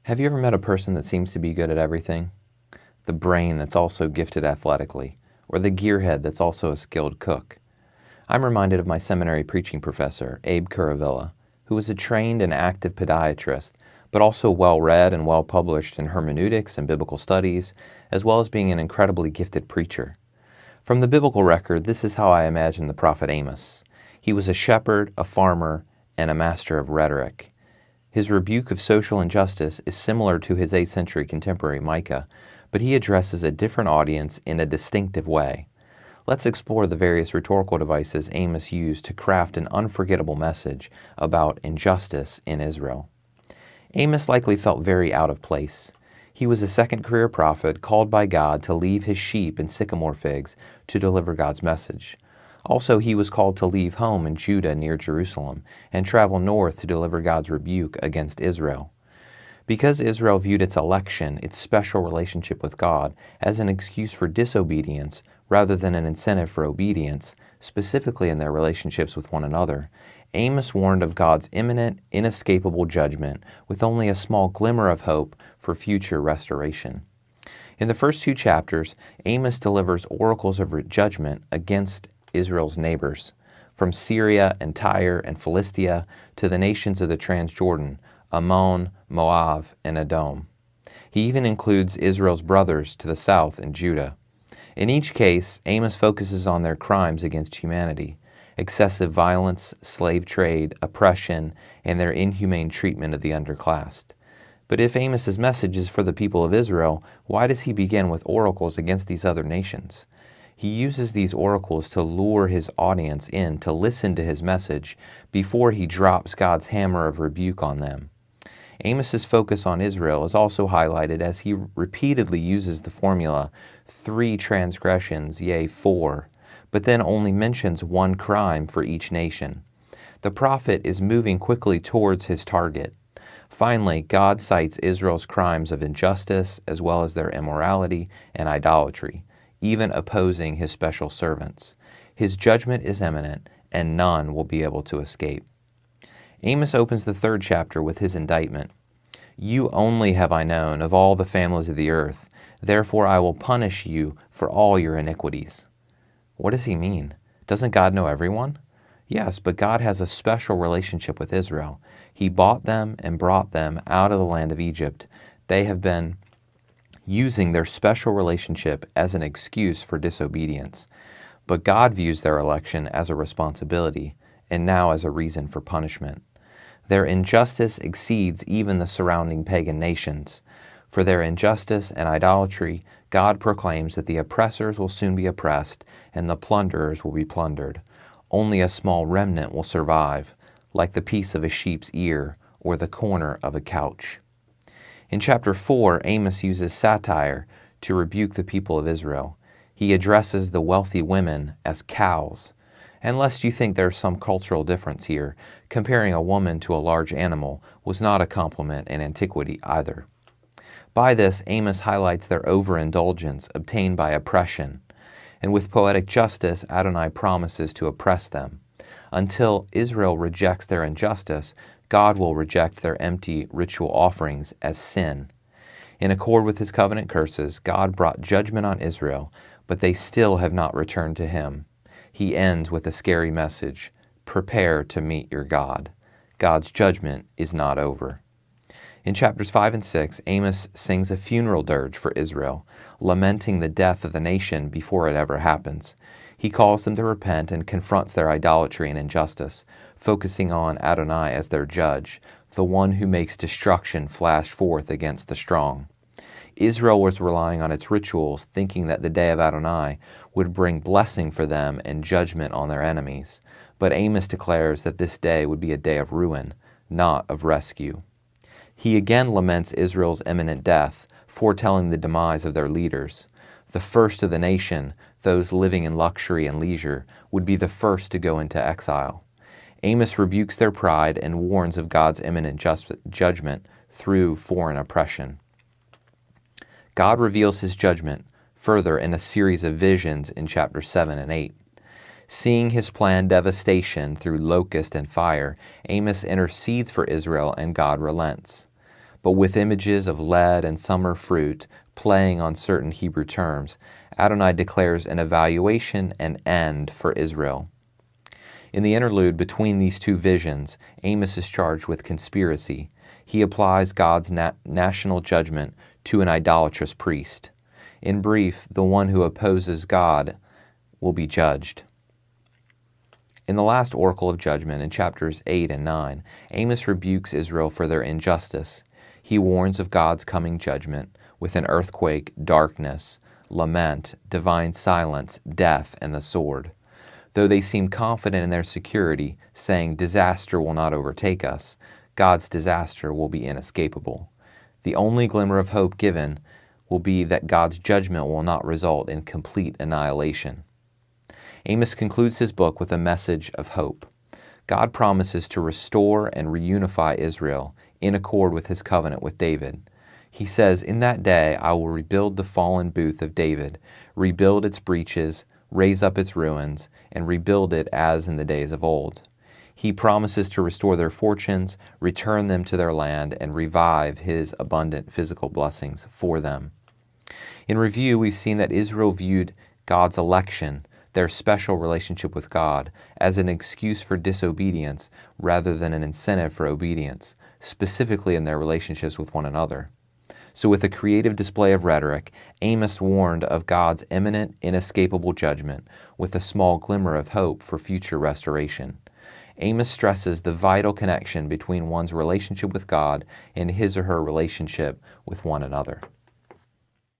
Have you ever met a person that seems to be good at everything? The brain that's also gifted athletically, or the gearhead that's also a skilled cook? I'm reminded of my seminary preaching professor, Abe Kuravilla, who was a trained and active podiatrist, but also well-read and well-published in hermeneutics and biblical studies, as well as being an incredibly gifted preacher. From the biblical record, this is how I imagine the prophet Amos. He was a shepherd, a farmer, and a master of rhetoric. His rebuke of social injustice is similar to his 8th century contemporary Micah, but he addresses a different audience in a distinctive way. Let's explore the various rhetorical devices Amos used to craft an unforgettable message about injustice in Israel. Amos likely felt very out of place. He was a second career prophet called by God to leave his sheep and sycamore figs to deliver God's message. Also, he was called to leave home in Judah near Jerusalem and travel north to deliver God's rebuke against Israel. Because Israel viewed its election, its special relationship with God, as an excuse for disobedience rather than an incentive for obedience, specifically in their relationships with one another, Amos warned of God's imminent, inescapable judgment with only a small glimmer of hope for future restoration. In the first 2 chapters, Amos delivers oracles of judgment against Israel's neighbors, from Syria and Tyre and Philistia to the nations of the Transjordan, Ammon, Moab, and Edom. He even includes Israel's brothers to the south in Judah. In each case, Amos focuses on their crimes against humanity, excessive violence, slave trade, oppression, and their inhumane treatment of the underclassed. But if Amos's message is for the people of Israel, why does he begin with oracles against these other nations? He uses these oracles to lure his audience in to listen to his message before he drops God's hammer of rebuke on them. Amos's focus on Israel is also highlighted as he repeatedly uses the formula 3 transgressions, yea, 4, but then only mentions 1 crime for each nation. The prophet is moving quickly towards his target. Finally, God cites Israel's crimes of injustice as well as their immorality and idolatry, even opposing his special servants. His judgment is imminent, and none will be able to escape. Amos opens the 3rd chapter with his indictment. You only have I known of all the families of the earth, therefore I will punish you for all your iniquities. What does he mean? Doesn't God know everyone? Yes, but God has a special relationship with Israel. He bought them and brought them out of the land of Egypt. They have been using their special relationship as an excuse for disobedience. But God views their election as a responsibility, and now as a reason for punishment. Their injustice exceeds even the surrounding pagan nations. For their injustice and idolatry, God proclaims that the oppressors will soon be oppressed, and the plunderers will be plundered. Only a small remnant will survive, like the piece of a sheep's ear or the corner of a couch. In chapter 4, Amos uses satire to rebuke the people of Israel. He addresses the wealthy women as cows. And lest you think there's some cultural difference here, comparing a woman to a large animal was not a compliment in antiquity either. By this, Amos highlights their overindulgence obtained by oppression. And with poetic justice, Adonai promises to oppress them. Until Israel rejects their injustice, God will reject their empty ritual offerings as sin. In accord with his covenant curses, God brought judgment on Israel, but they still have not returned to him. He ends with a scary message: prepare to meet your God. God's judgment is not over. In chapters 5 and 6, Amos sings a funeral dirge for Israel, lamenting the death of the nation before it ever happens. He calls them to repent and confronts their idolatry and injustice, focusing on Adonai as their judge, the one who makes destruction flash forth against the strong. Israel was relying on its rituals, thinking that the day of Adonai would bring blessing for them and judgment on their enemies. But Amos declares that this day would be a day of ruin, not of rescue. He again laments Israel's imminent death, foretelling the demise of their leaders. The first of the nation, those living in luxury and leisure, would be the first to go into exile. Amos rebukes their pride and warns of God's imminent judgment through foreign oppression. God reveals his judgment further in a series of visions in chapters 7 and 8. Seeing his planned devastation through locust and fire, Amos intercedes for Israel and God relents. but with images of lead and summer fruit playing on certain Hebrew terms, Adonai declares an evaluation and end for Israel. In the interlude between these two visions, Amos is charged with conspiracy. He applies God's national judgment to an idolatrous priest. In brief, the one who opposes God will be judged. In the last oracle of judgment, in chapters 8 and 9, Amos rebukes Israel for their injustice. He warns of God's coming judgment with an earthquake, darkness, lament, divine silence, death, and the sword. Though they seem confident in their security, saying, "Disaster will not overtake us," God's disaster will be inescapable. The only glimmer of hope given will be that God's judgment will not result in complete annihilation. Amos concludes his book with a message of hope. God promises to restore and reunify Israel in accord with his covenant with David. He says, "In that day I will rebuild the fallen booth of David, rebuild its breaches, raise up its ruins, and rebuild it as in the days of old." He promises to restore their fortunes, return them to their land, and revive his abundant physical blessings for them. In review, we've seen that Israel viewed God's election, their special relationship with God, as an excuse for disobedience rather than an incentive for obedience, specifically in their relationships with one another. So with a creative display of rhetoric, Amos warned of God's imminent, inescapable judgment, with a small glimmer of hope for future restoration. Amos stresses the vital connection between one's relationship with God and his or her relationship with one another.